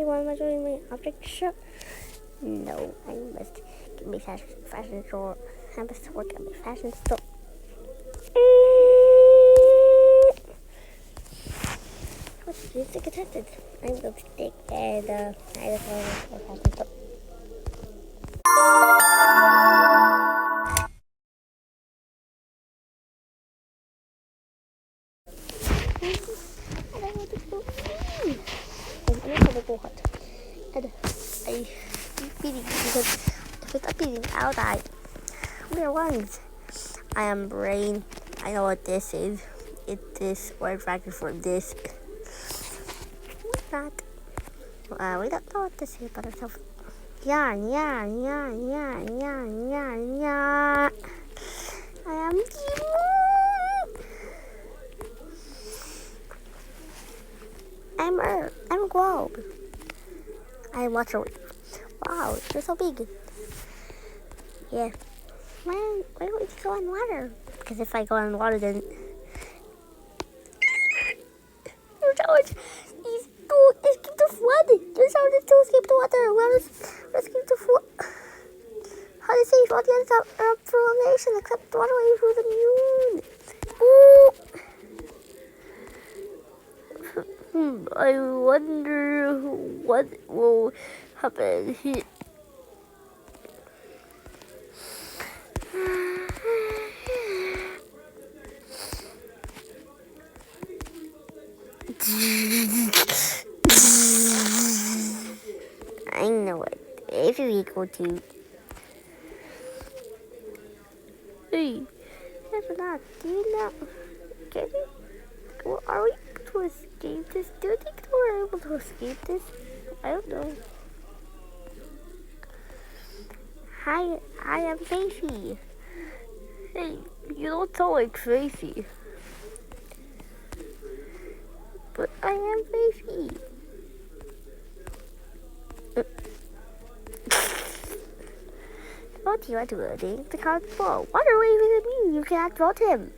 Okay, why am I doing my object shop? No, I must get my fashion store. I must work at my fashion store. What's music attempted? I'm going to stick and I just want my fashion store. I don't want to go see. I'm going to go hot. And I keep feeding because if it's not eating, I'll die. There lungs. I am brain. I know what this is. It's this word factor for this. What's that? We don't know what this is about ourselves. Yarn. I am I'm a globe. I am water. Wow, you're so big. Yeah. Why don't we go in water? Because if I go in water, then there's so much. Escape the flood. There's how to escape the water. Let's escape the flood. How to save all the others for a nation except the waterway through the moon. Ooh. I wonder what will happen here. I know it. If you equal to. Hey, that's not. Do you know? Can you? Well, are we able to escape this? Do you think we're able to escape this? I don't know. Hi, I am Tracy. Hey, you don't sound like Tracy. But I am Tracy. What you are doing? The card's full. Water waving at me. You cannot vote him.